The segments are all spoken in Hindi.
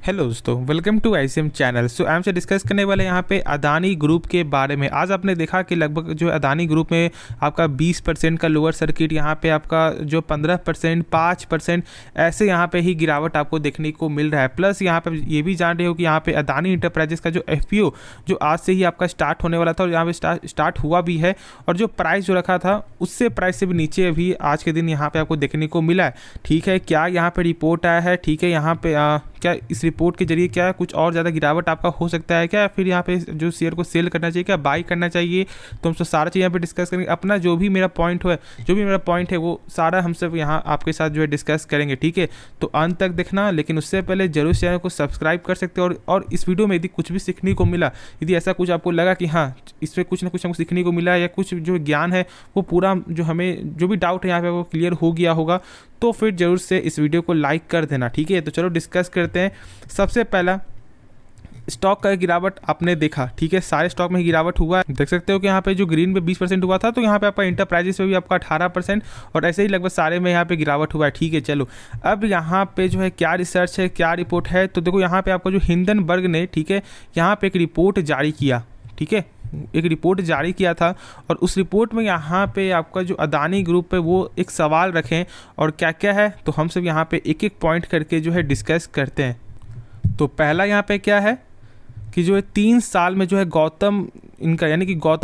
हेलो दोस्तों, वेलकम टू आईसीएम चैनल। सो हम से डिस्कस करने वाले यहाँ पे अदानी ग्रुप के बारे में। आज आपने देखा कि लगभग जो अदानी ग्रुप में आपका 20% का लोअर सर्किट, यहाँ पे आपका जो 15%, 5% ऐसे यहाँ पे ही गिरावट आपको देखने को मिल रहा है। प्लस यहाँ पे ये भी जान रहे हो कि यहाँ पे अदानी इंटरप्राइजेस का जो एफपीओ जो आज से ही आपका स्टार्ट होने वाला था और यहाँ पे स्टार्ट हुआ भी है, और जो प्राइस जो रखा था उससे प्राइस से भी नीचे अभी आज के दिन यहाँ पे आपको देखने को मिला है। ठीक है, क्या यहाँ पे रिपोर्ट आया है? ठीक है, यहाँ पे क्या इस रिपोर्ट के जरिए क्या कुछ और ज़्यादा गिरावट आपका हो सकता है क्या? फिर यहाँ पे जो शेयर को सेल करना चाहिए, क्या बाई करना चाहिए? तो हम सब सारा चीज़ यहाँ पे डिस्कस करेंगे। अपना जो भी मेरा पॉइंट है वो सारा हम सब यहाँ आपके साथ जो है डिस्कस करेंगे। ठीक है, तो अंत तक देखना, लेकिन उससे पहले जरूर चैनल को सब्सक्राइब कर सकते हो। और इस वीडियो में यदि कुछ भी सीखने को मिला, यदि ऐसा कुछ आपको लगा कि हाँ इस पर कुछ ना कुछ हमको सीखने को मिला, या कुछ जो ज्ञान है वो पूरा जो हमें जो भी डाउट है यहाँ पे वो क्लियर हो गया होगा, तो फिर जरूर से इस वीडियो को लाइक कर देना। ठीक है, तो चलो डिस्कस करते हैं। सबसे पहला, स्टॉक का गिरावट आपने देखा। ठीक है, सारे स्टॉक में गिरावट हुआ है। देख सकते हो कि यहाँ पे जो ग्रीन पे 20% हुआ था, तो यहाँ पे आपका इंटरप्राइजेस पे भी आपका 18%, और ऐसे ही लगभग सारे में यहाँ पे गिरावट हुआ है। ठीक है, चलो अब यहाँ पे जो है क्या रिसर्च है, क्या रिपोर्ट है, तो देखो यहाँ पे आपको जो हिंडनबर्ग ने, ठीक है, यहाँ पे एक रिपोर्ट जारी किया। ठीक है, एक रिपोर्ट जारी किया था, और उस रिपोर्ट में यहाँ पे आपका जो अदानी ग्रुप है वो एक सवाल रखें, और क्या क्या है तो हम सब यहाँ पे एक एक पॉइंट करके जो है डिस्कस करते हैं। तो पहला यहाँ पे क्या है कि जो है 3 साल में जो है गौतम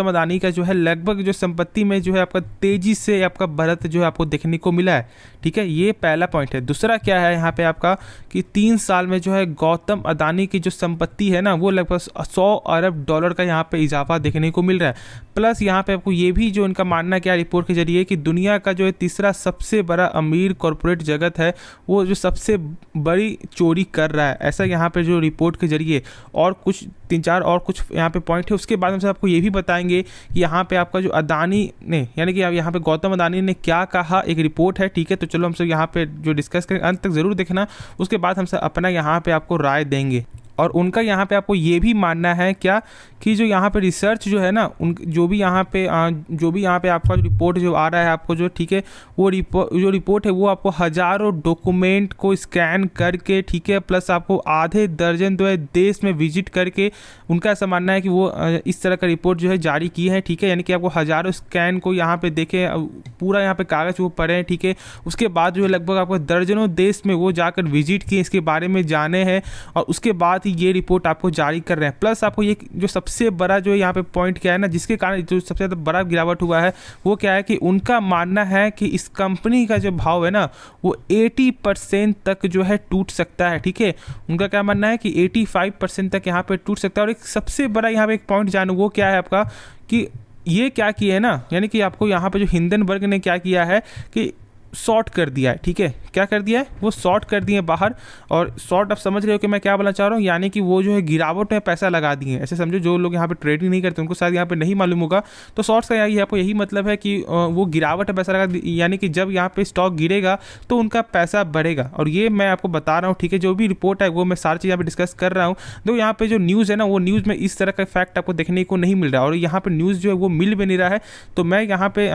अदानी का जो है लगभग जो संपत्ति में जो है आपका तेजी से आपका बढ़त जो है आपको देखने को मिला है। ठीक है, ये पहला पॉइंट है। दूसरा क्या है यहाँ पे आपका कि 3 साल में जो है गौतम अदानी की जो संपत्ति है ना, वो लगभग 100 अरब डॉलर का यहाँ पे इजाफा देखने को मिल रहा है। प्लस यहाँ पे आपको ये भी जो इनका मानना क्या रिपोर्ट के जरिए कि दुनिया का जो है तीसरा सबसे बड़ा अमीर कॉरपोरेट जगत है, वो जो सबसे बड़ी चोरी कर रहा है, ऐसा यहाँ पे जो रिपोर्ट के जरिए। और कुछ 3-4 और कुछ यहाँ पे पॉइंट है। उसके बाद हम आपको ये भी बताएंगे कि यहाँ पे आपका जो अदानी ने, यानी कि यहाँ पे गौतम अदानी ने क्या कहा, एक रिपोर्ट है। ठीक है, तो चलो हम सब यहाँ पे जो डिस्कस करेंगे, अंत तक जरूर देखना। उसके बाद हम सब अपना यहाँ पे आपको राय देंगे। और उनका यहाँ पे आपको ये भी मानना है क्या कि जो यहाँ पे रिसर्च जो है ना, उन जो भी यहाँ पे आपका रिपोर्ट जो आ रहा है आपको जो, ठीक है, वो रिपोर्ट है वो आपको हज़ारों डॉक्यूमेंट को स्कैन करके, ठीक है, प्लस आपको आधे दर्जन जो है देश में विजिट करके, उनका ऐसा मानना है कि वो इस तरह का रिपोर्ट जो है जारी की है। ठीक है, यानी कि आपको हज़ारों स्कैन को यहाँ पे देखें, पूरा यहाँ पे कागज़ वो पढ़ें। ठीक है, उसके बाद जो है लगभग आपको दर्जनों देश में वो जाकर विजिट किए, इसके बारे में जाने हैं, और उसके बाद ये रिपोर्ट आपको जारी कर रहे हैं। प्लस आपको ये जो सबसे बड़ा जो यहाँ पे पॉइंट क्या है ना, जिसके कारण जो सबसे ज़्यादा बड़ा गिरावट हुआ है, वो क्या है कि उनका मानना है कि इस कंपनी का जो भाव है ना, वो 80% तक जो है टूट सकता है। ठीक है, उनका क्या मानना है कि 85% तक यहाँ पे टूट सकता है। और एक सबसे बड़ा यहाँ पे एक पॉइंट जानू, वो क्या है आपका कि ये क्या किया है ना, यानी कि आपको यहाँ पे जो हिंडनबर्ग ने क्या किया है कि शॉर्ट कर दिया है। ठीक है, क्या कर दिया है, वो शॉर्ट कर दिए बाहर। और शॉर्ट आप समझ रहे हो कि मैं क्या बोलना चाह रहा हूँ, यानी कि वो जो है गिरावट में पैसा लगा दिए। ऐसे समझो, जो लोग यहाँ पे ट्रेडिंग नहीं करते उनको शायद यहाँ पे नहीं मालूम होगा, तो शॉर्ट्स का आपको यही मतलब है कि वो गिरावट में पैसा लगा, यानी कि जब यहाँ पे स्टॉक गिरेगा तो उनका पैसा बढ़ेगा। और ये मैं आपको बता रहा हूँ। ठीक है, जो भी रिपोर्ट है वो मैं सारी चीज़ यहाँ पे डिस्कस कर रहा हूँ। तो यहाँ पे जो न्यूज़ है ना, वो न्यूज़ में इस तरह का फैक्ट आपको देखने को नहीं मिल रहा है, और यहाँ पे न्यूज़ जो है वो मिल भी नहीं रहा है। तो मैं यहाँ पे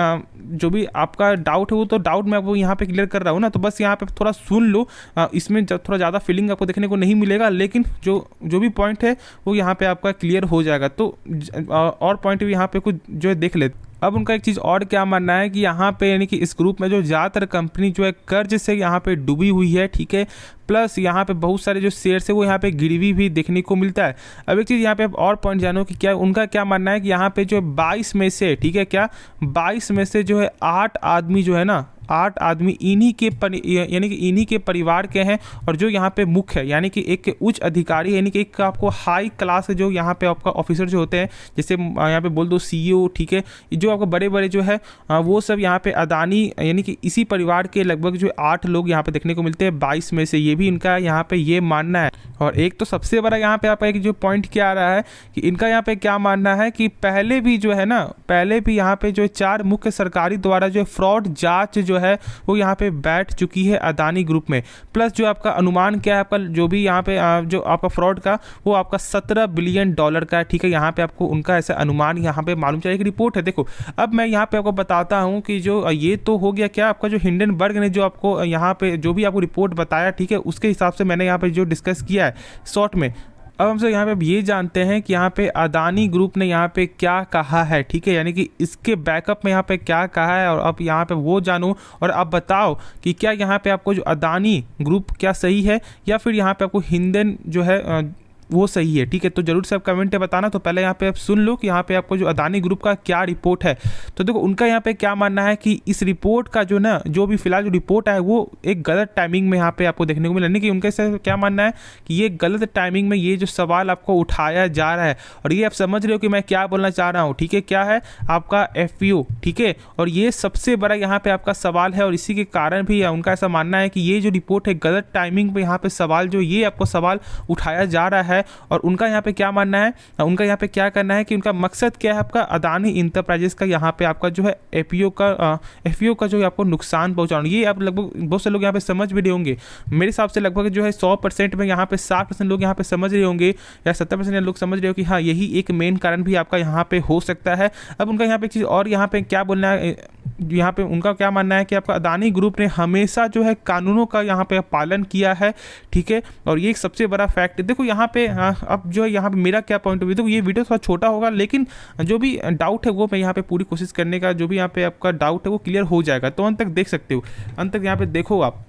जो भी आपका डाउट है वो तो डाउट मैं आपको यहाँ पे क्लियर कर रहा हूँ ना, तो बस यहाँ पे थोड़ा सुन लो। इसमें जब थोड़ा ज़्यादा फीलिंग आपको देखने को नहीं मिलेगा, लेकिन जो भी पॉइंट है वो यहाँ पे आपका क्लियर हो जाएगा। तो और पॉइंट भी यहाँ पे कुछ जो है देख लेते। अब उनका एक चीज़ और क्या मानना है कि यहाँ पे यानी कि इस ग्रुप में जो ज़्यादातर कंपनी जो है कर्ज से यहाँ पे डूबी हुई है। ठीक है, प्लस यहाँ पे बहुत सारे जो शेयर्स है वो यहाँ पे गिरवी भी देखने को मिलता है। अब एक चीज़ यहाँ पे आप और पॉइंट जानो कि क्या उनका क्या मानना है कि यहाँ पे जो 22 में से, ठीक है, क्या 22 में से जो है 8 आदमी जो है ना, 8 आदमी यानी कि इन्हीं के परिवार के हैं, और जो यहाँ पे मुख्य है, यानी कि एक उच्च अधिकारी है, यानी कि एक आपको हाई क्लास जो यहाँ पे आपका ऑफिसर जो होते हैं, जैसे यहाँ पे बोल दो CEO। ठीक है, जो आपको बड़े बड़े जो है वो सब यहाँ पे अदानी यानी कि इसी परिवार के लगभग जो 8 लोग यहाँ पे देखने को मिलते हैं 22 में से। ये भी इनका यहाँ पे ये मानना है। और एक तो सबसे बड़ा यहाँ पे आपका एक जो पॉइंट क्या आ रहा है कि इनका यहाँ पे क्या मानना है कि पहले भी जो है ना, पहले भी यहाँ पे जो 4 मुख्य सरकारी द्वारा जो फ्रॉड जांच जो है वो यहाँ पे बैठ चुकी है अदानी ग्रुप में। प्लस जो आपका अनुमान क्या है, आपका जो भी यहाँ पे जो आपका फ्रॉड का वो आपका 17 बिलियन डॉलर का है। ठीक है, यहाँ पे आपको उनका ऐसा अनुमान यहाँ पे मालूम चला, एक रिपोर्ट है। देखो, अब मैं यहाँ पे आपको बताता हूँ कि जो ये तो हो गया क्या आपका जो हिंडनबर्ग ने जो आपको यहाँ पे जो भी आपको रिपोर्ट बताया, ठीक है, उसके हिसाब से मैंने यहाँ पे जो डिस्कस किया है शॉर्ट में। अब हमसे यहाँ पे ये जानते हैं कि यहाँ पे अदानी ग्रुप ने यहाँ पे क्या कहा है, ठीक है, यानी कि इसके बैकअप में यहाँ पे क्या कहा है, और अब यहाँ पे वो जानूँ और अब बताओ कि क्या यहाँ पे आपको जो अदानी ग्रुप क्या सही है या फिर यहाँ पे आपको हिंडन जो है वो सही है, ठीक है। तो जरूर से आप कमेंट में बताना। तो पहले यहाँ पे आप सुन लो कि यहाँ पे आपको जो अदानी ग्रुप का क्या रिपोर्ट है। तो देखो उनका यहाँ पे क्या मानना है कि इस रिपोर्ट का जो ना जो भी फिलहाल जो रिपोर्ट है वो एक गलत टाइमिंग में यहाँ पे आपको देखने को मिला, नहीं कि उनके से क्या मानना है कि ये गलत टाइमिंग में ये जो सवाल आपको उठाया जा रहा है, और ये आप समझ रहे हो कि मैं क्या बोलना चाह रहा हूँ, ठीक है, क्या है आपका FPO, ठीक है, और ये सबसे बड़ा यहाँ पे आपका सवाल है, और इसी के कारण भी उनका ऐसा मानना है कि ये जो रिपोर्ट है गलत टाइमिंग पे यहाँ पे सवाल जो ये आपको सवाल उठाया जा रहा है। और उनका यहाँ पे क्या मानना है, उनका यहाँ पे क्या करना है कि उनका मकसद क्या है आपका अदानी इंटरप्राइजेस का यहाँ पे आपका जो है FPO का जो आपको नुकसान पहुँचाना। ये आप लगभग बहुत से लोग यहाँ पे समझ भी रहे होंगे, मेरे हिसाब से लगभग जो है 100% में यहाँ पे 60% लोग यहाँ पे समझ रहे होंगे या 70% लोग समझ रहे हो कि हाँ यही एक मेन कारण भी आपका यहाँ पे हो सकता है। अब उनका यहाँ पे एक चीज़ और यहाँ पे क्या बोलना है, यहाँ पे उनका क्या मानना है कि आपका अदानी ग्रुप ने हमेशा जो है कानूनों का यहाँ पे पालन किया है, ठीक है, और ये एक सबसे बड़ा फैक्ट है। देखो यहाँ पे अब जो है यहाँ पे मेरा क्या पॉइंट ऑफ व्यू, देखो ये वीडियो थोड़ा छोटा होगा लेकिन जो भी डाउट है वो मैं यहाँ पे पूरी कोशिश करने का, जो भी यहाँ पे आपका डाउट है वो क्लियर हो जाएगा। तो अंत तक देख सकते हो, अंत तक यहाँ पे देखो आप।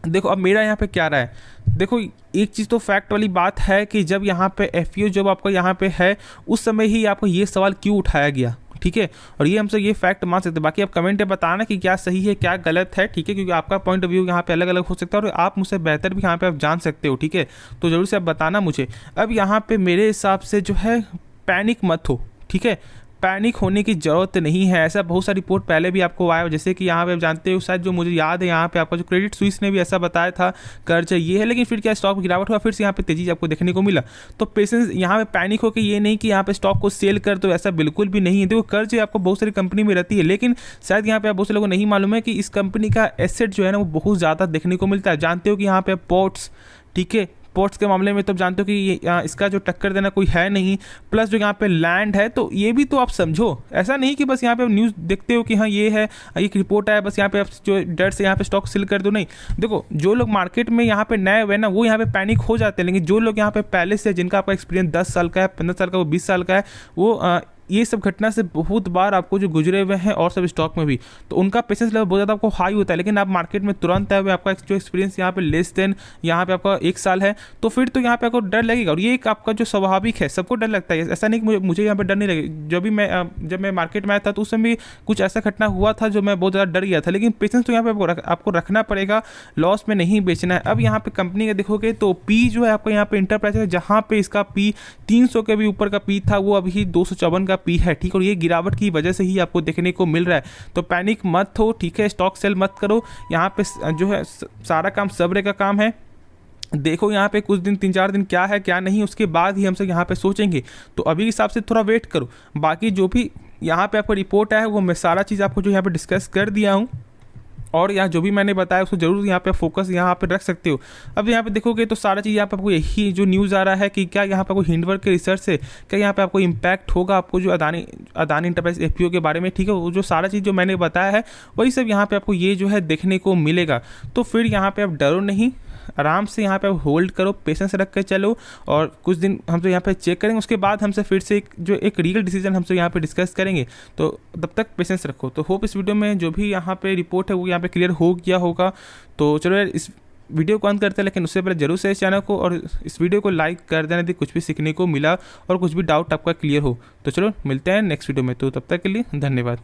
देखो अब मेरा यहाँ पे क्या रहा है, देखो एक चीज़ तो फैक्ट वाली बात है कि जब यहाँ पे FPO जब आपका यहाँ पे है उस समय ही आपको ये सवाल क्यों उठाया गया, ठीक है, और ये हमसे ये फैक्ट मान सकते हैं। बाकी आप कमेंट में बताना कि क्या सही है क्या गलत है, ठीक है, क्योंकि आपका पॉइंट ऑफ व्यू यहाँ पे अलग अलग हो सकता है और आप मुझसे बेहतर भी यहाँ पे आप जान सकते हो, ठीक है, तो जरूर से आप बताना मुझे। अब यहाँ पे मेरे हिसाब से जो है पैनिक मत हो, ठीक है, पैनिक होने की ज़रूरत नहीं है। ऐसा बहुत सा रिपोर्ट पहले भी आपको आया, जैसे कि यहाँ पे आप जानते हो शायद, जो मुझे याद है यहाँ पे आपका जो क्रेडिट स्विस ने भी ऐसा बताया था कर्ज ये है, लेकिन फिर क्या स्टॉक गिरावट हुआ, फिर से यहाँ पे तेजी आपको देखने को मिला। तो पेशेंस, यहाँ पे पैनिक हो के ये नहीं कि यहाँ पे स्टॉक को सेल कर दो, ऐसा बिल्कुल भी नहीं है। देखो कर्ज आपको बहुत सारी कंपनी में रहती है, लेकिन शायद यहाँ पे बहुत से लोगों को नहीं मालूम है कि इस कंपनी का एसेट जो है ना वो बहुत ज़्यादा देखने को मिलता है। जानते हो कि यहाँ पे पोर्ट्स, ठीक है, पोर्ट्स के मामले में तो जानते हो कि इसका जो टक्कर देना कोई है नहीं, प्लस जो यहाँ पे लैंड है, तो ये भी तो आप समझो। ऐसा नहीं कि बस यहाँ पे न्यूज़ देखते हो कि हाँ ये है, एक रिपोर्ट आया, बस यहाँ पे आप जो डर से यहाँ पे स्टॉक सेल कर दो, नहीं। देखो जो लोग मार्केट में यहाँ पे नए हुए ना वो यहाँ पे पैनिक हो जाते हैं, लेकिन जो लोग यहाँ पे पहले से, जिनका आपका एक्सपीरियंस 10 साल का है, 15 साल का, वो 20 साल का है, वो ये सब घटना से बहुत बार आपको जो गुजरे हुए हैं और सब स्टॉक में भी, तो उनका पेशेंस लेवल बहुत ज़्यादा आपको हाई होता है। लेकिन आप मार्केट में तुरंत आए हुए, आपका जो एक्सपीरियंस यहाँ पे लेस देन यहाँ पे आपका 1 साल है, तो फिर तो यहाँ पे आपको डर लगेगा, और ये एक आपका जो स्वाभाविक है, सबको डर लगता है। ऐसा नहीं कि मुझे यहाँ पे डर नहीं लगे। जब मैं मार्केट में आया था तो उस समय कुछ ऐसा घटना हुआ था जो मैं बहुत ज़्यादा डर गया था, लेकिन पेशेंस तो यहाँ पे आपको रखना पड़ेगा, लॉस में नहीं बेचना है। अब यहाँ पे कंपनी का देखोगे तो पी जो है आपका यहाँ पे इंटरप्राइज है, जहाँ पे इसका पी 300 के भी ऊपर का पी था, वो अभी 254 का पी है, ठीक, और ये गिरावट की वजह से ही आपको देखने को मिल रहा है। तो पैनिक मत हो, ठीक है, स्टॉक सेल मत करो। यहाँ पे जो है सारा काम सब्र का काम है। देखो यहाँ पे कुछ दिन, 3-4 दिन क्या है क्या नहीं, उसके बाद ही हम सब यहाँ पे सोचेंगे। तो अभी हिसाब से थोड़ा वेट करो। बाकी जो भी यहाँ पे आपको रिपोर्ट है वो मैं सारा चीज़ आपको जो यहाँ पे डिस्कस कर दिया हूँ, और यहाँ जो भी मैंने बताया उसको जरूर यहाँ पे फोकस यहाँ पे रख सकते हो। अब यहाँ पे देखोगे तो सारा चीज़ यहाँ पे आपको यही जो न्यूज़ आ रहा है कि क्या यहाँ पे आपको हिंडनबर्ग के रिसर्च से क्या यहाँ पे आपको इम्पैक्ट होगा आपको जो अदानी इंटरप्राइज FPO के बारे में, ठीक है, वो जो सारा चीज़ जो मैंने बताया है वही सब यहाँ पे आपको ये जो है देखने को मिलेगा। तो फिर यहाँ पे आप डरो नहीं, आराम से यहाँ पे होल्ड करो, पेशेंस रख कर चलो, और कुछ दिन हम तो यहाँ पे चेक करेंगे, उसके बाद हमसे फिर से एक रियल डिसीजन हमसे यहाँ पे डिस्कस करेंगे। तो तब तक पेशेंस रखो। तो होप इस वीडियो में जो भी यहाँ पे रिपोर्ट है वो यहाँ पे क्लियर हो गया होगा। तो चलो यार इस वीडियो को अंत करते हैं, लेकिन उससे पहले जरूर से इस चैनल को और इस वीडियो को लाइक कर देना यदि कुछ भी सीखने को मिला और कुछ भी डाउट आपका क्लियर हो। तो चलो मिलते हैं नेक्स्ट वीडियो में, तो तब तक के लिए धन्यवाद।